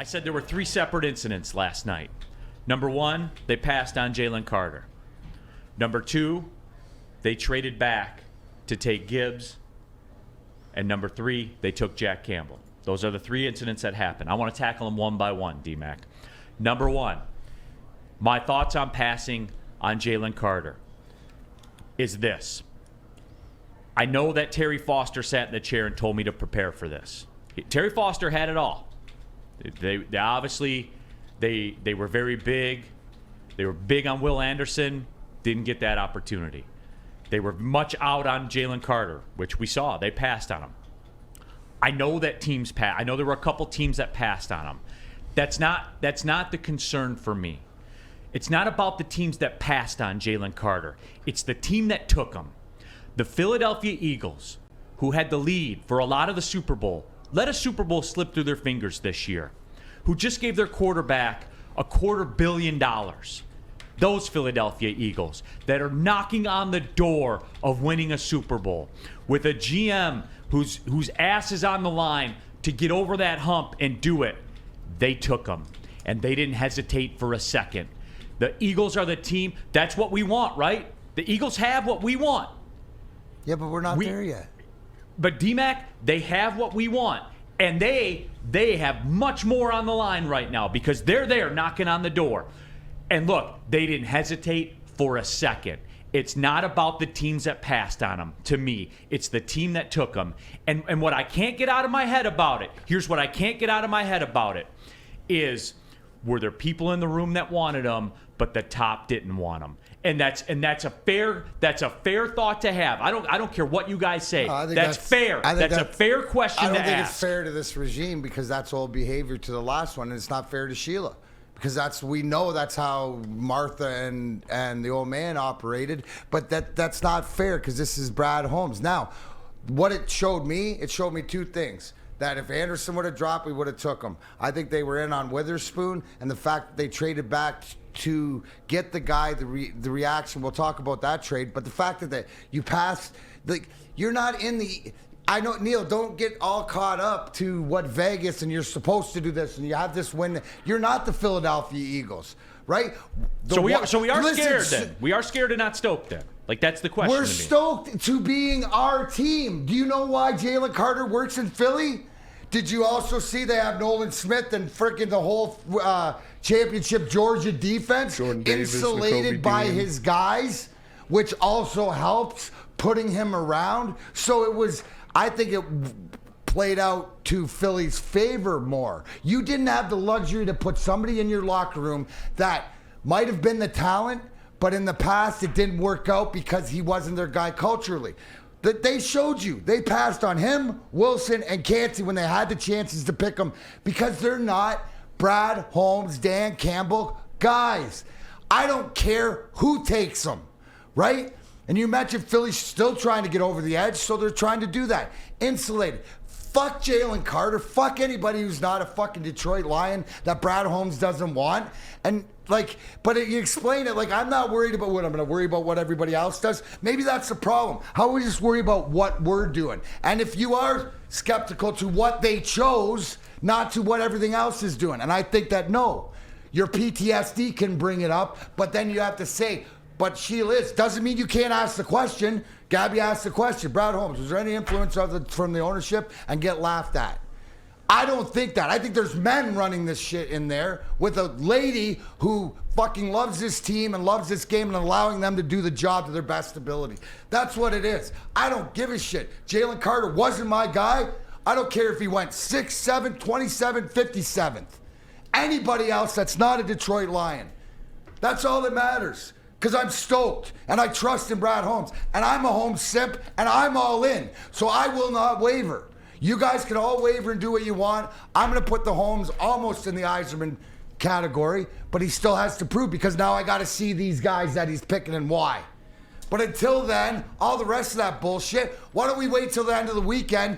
I said there were 3 separate incidents last night. Number 1, they passed on Jalen Carter. Number 2, they traded back to take Gibbs. And number 3, they took Jack Campbell. Those are the 3 incidents that happened. I want to tackle them one by one, D-Mac. Number 1, my thoughts on passing on Jalen Carter is this. I know that Terry Foster sat in the chair and told me to prepare for this. Terry Foster had it all. They obviously they were very big. They were big on Will Anderson. Didn't get that opportunity. They were much out on Jalen Carter, which we saw. They passed on him. I know that teams passed. I know there were a couple teams that passed on him. That's not the concern for me. It's not about the teams that passed on Jalen Carter. It's the team that took him. The Philadelphia Eagles, who had the lead for a lot of the Super Bowl, let a Super Bowl slip through their fingers this year, who just gave their quarterback $250 million. Those Philadelphia Eagles that are knocking on the door of winning a Super Bowl with a GM whose ass is on the line to get over that hump and do it. They took them, and they didn't hesitate for a second. The Eagles are the team. That's what we want, right? The Eagles have what we want. Yeah, but we're not there yet. But D-Mac, they have what we want. And they have much more on the line right now because they're there knocking on the door. And look, they didn't hesitate for a second. It's not about the teams that passed on them, to me. It's the team that took them. And what I can't get out of my head about it, here's what I can't get out of my head about it, is were there people in the room that wanted them, but the top didn't want them? And that's a fair thought to have. I don't care what you guys say. That's fair. That's a fair question to ask. I don't think it's fair to this regime because that's old behavior to the last one, and it's not fair to Sheila. Because we know that's how Martha and the old man operated, but that's not fair because this is Brad Holmes. Now, what it showed me 2 things. That if Anderson would have dropped, we would have took him. I think they were in on Witherspoon, and the fact that they traded back to get the guy, the reaction, we'll talk about that trade, but the fact that you passed, you're not in the... I know, Neal, don't get all caught up to what Vegas and you're supposed to do this and you have this win. You're not the Philadelphia Eagles, right? So we are scared then. We are scared and not stoked then. Like, that's the question. We're stoked to being our team. Do you know why Jalen Carter works in Philly? Did you also see they have Nolan Smith and freaking the whole championship Georgia defense insulated by his guys, which also helps putting him around? So it was... I think it played out to Philly's favor more. You didn't have the luxury to put somebody in your locker room that might have been the talent, but in the past it didn't work out because he wasn't their guy culturally. That they showed you. They passed on him, Wilson, and Cansey when they had the chances to pick them because they're not Brad Holmes, Dan Campbell guys. I don't care who takes them, right? And you mentioned Philly's still trying to get over the edge, so they're trying to do that. Insulated. Fuck Jalen Carter. Fuck anybody who's not a fucking Detroit Lion that Brad Holmes doesn't want. And but you explain it like I'm not worried about what I'm going to worry about what everybody else does. Maybe that's the problem. How about we just worry about what we're doing? And if you are skeptical to what they chose, not to what everything else is doing. And I think that no, your PTSD can bring it up, but then you have to say, but Sheila doesn't mean you can't ask the question. Gabby asked the question. Brad Holmes, was there any influence from the ownership and get laughed at? I don't think that. I think there's men running this shit in there with a lady who fucking loves this team and loves this game and allowing them to do the job to their best ability. That's what it is. I don't give a shit. Jalen Carter wasn't my guy. I don't care if he went 6'7", 27th, 57th. Anybody else that's not a Detroit Lion. That's all that matters. Because I'm stoked, and I trust in Brad Holmes. And I'm a Holmes simp, and I'm all in. So I will not waver. You guys can all waver and do what you want. I'm going to put the Holmes almost in the Iserman category, but he still has to prove because now I got to see these guys that he's picking and why. But until then, all the rest of that bullshit, why don't we wait till the end of the weekend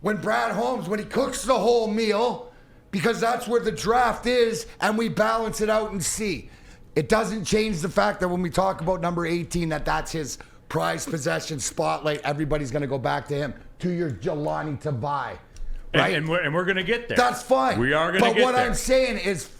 when Brad Holmes, when he cooks the whole meal, because that's where the draft is, and we balance it out and see. It doesn't change the fact that when we talk about number 18, that's his prized possession spotlight. Everybody's going to go back to him. To your Jelani Tabai. right? And we're going to get there. That's fine. We are going to get there. But what I'm saying is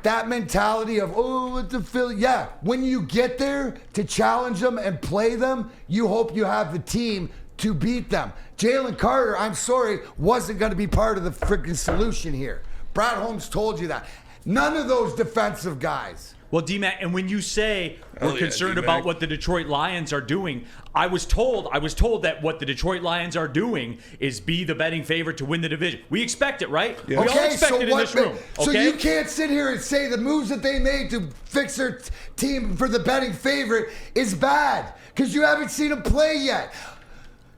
that mentality of, it's the Philly. Yeah, when you get there to challenge them and play them, you hope you have the team to beat them. Jalen Carter, I'm sorry, wasn't going to be part of the freaking solution here. Brad Holmes told you that. None of those defensive guys. Well, D-Mac, and when you say we're concerned about what the Detroit Lions are doing, I was told that what the Detroit Lions are doing is be the betting favorite to win the division. We expect it, right? Yeah. We all expect it in this room. So you can't sit here and say the moves that they made to fix their team for the betting favorite is bad because you haven't seen them play yet.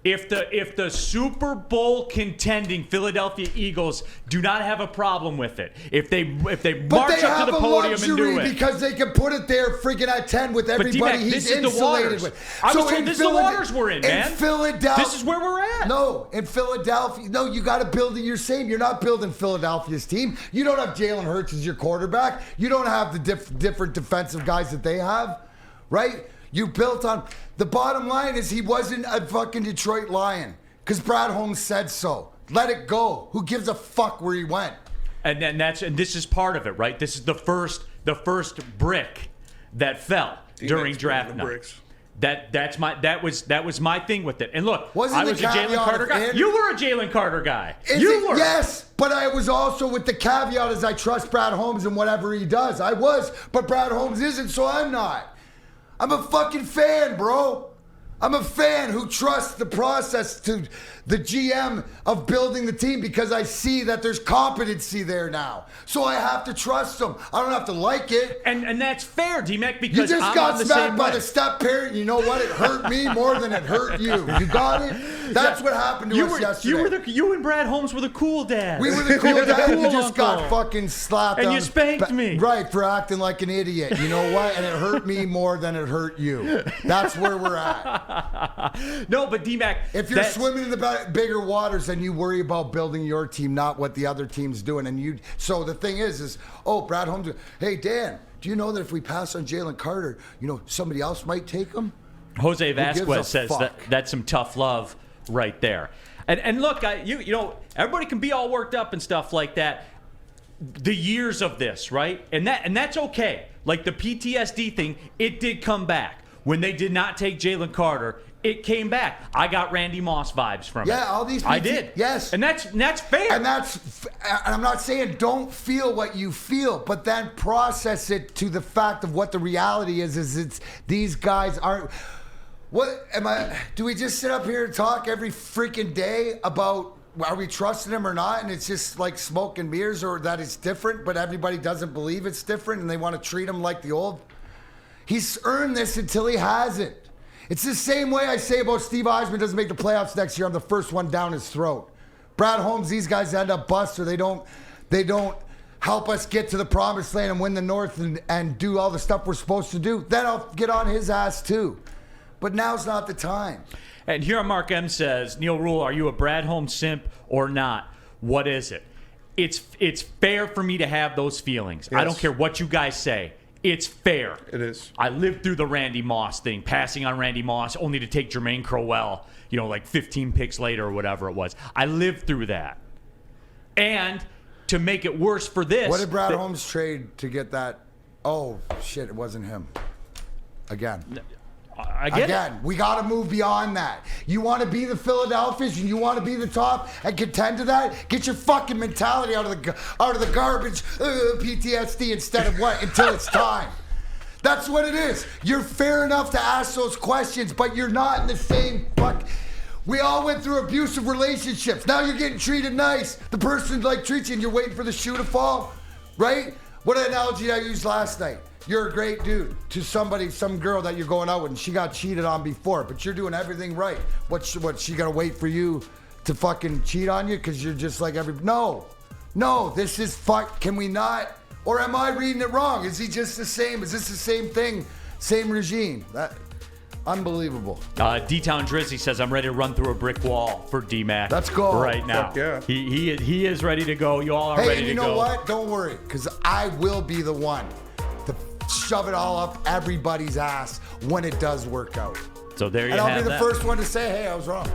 If the Super Bowl contending Philadelphia Eagles do not have a problem with it, if they march up to the podium and do it, because they can put it there freaking at 10 with everybody he's insulated with. I was told this is the waters we're in, man. In Philadelphia, this is where we're at. No, in Philadelphia, no, you got to build it your same. You're not building Philadelphia's team. You don't have Jalen Hurts as your quarterback. You don't have the different defensive guys that they have, right? You built on the bottom line is he wasn't a fucking Detroit Lion because Brad Holmes said so. Let it go. Who gives a fuck where he went? And this is part of it, right? This is the first brick that fell during draft night. That was my thing with it. And look, I was a Jalen Carter guy. You were a Jalen Carter guy. You were. Yes, but I was also with the caveat as I trust Brad Holmes and whatever he does. I was, but Brad Holmes isn't, so I'm not. I'm a fucking fan, bro. I'm a fan who trusts the process to the GM of building the team because I see that there's competency there now. So I have to trust them. I don't have to like it. And that's fair, D-Mac, because you just I'm got on the smacked same by way. the step parent. You know what? It hurt me more than it hurt you. You got it? That's what happened to us yesterday. You and Brad Holmes were the cool dads. We were the cool dads. You just got uncle. fucking slapped. And you spanked me. Right, for acting like an idiot. You know what? And it hurt me more than it hurt you. That's where we're at. No, but D-Mac, if you're swimming in the bigger waters, then you worry about building your team, not what the other team's doing. And so the thing is, Brad Holmes, hey, Dan, do you know that if we pass on Jalen Carter, somebody else might take him? Jose Vasquez says that's some tough love right there. And look, everybody can be all worked up and stuff like that. The years of this, right? And that's okay. Like the PTSD thing, it did come back. When they did not take Jalen Carter, it came back. I got Randy Moss vibes from it. Yeah, all these I did. Yes. And that's fair. And I'm not saying don't feel what you feel, but then process it to the fact of what the reality is it's these guys aren't. Do we just sit up here and talk every freaking day about are we trusting him or not? And it's just like smoke and mirrors, or that it's different, but everybody doesn't believe it's different and they want to treat him like the old. He's earned this until he hasn't. It's the same way I say about Steve Eisman doesn't make the playoffs next year. I'm the first one down his throat. Brad Holmes, these guys end up bust, or they don't help us get to the promised land and win the North and do all the stuff we're supposed to do. Then I'll get on his ass too. But now's not the time. And here on Mark M says, Neal Ruhl, are you a Brad Holmes simp or not? What is it? It's fair for me to have those feelings. Yes. I don't care what you guys say. It's fair. It is. I lived through the Randy Moss thing, passing on Randy Moss only to take Jermaine Crowell, like 15 picks later or whatever it was. I lived through that. And to make it worse for this. What did Brad Holmes trade to get that? Oh, shit, it wasn't him. Again. Again, we got to move beyond that. You want to be the Philadelphians and you want to be the top and contend to that? Get your fucking mentality out of the garbage, PTSD, instead of what? Until it's time. That's what it is. You're fair enough to ask those questions, but you're not in the same fuck. We all went through abusive relationships. Now you're getting treated nice. The person treats you and you're waiting for the shoe to fall, right? What analogy I used last night? You're a great dude to some girl that you're going out with, and she got cheated on before, but you're doing everything right. What she gonna wait for you to fucking cheat on you because you're just like No, this is fuck. Can we not? Or am I reading it wrong? Is he just the same? Is this the same thing? Same regime? Unbelievable. D-Town Drizzy says, I'm ready to run through a brick wall for D-Mac. Let's go. Right now. Fuck yeah. He is ready to go. You all are ready to go. Hey, you know what? Don't worry, because I will be the one to shove it all up everybody's ass when it does work out. So there you have have it. And I'll be the that. first one to say, hey, I was wrong.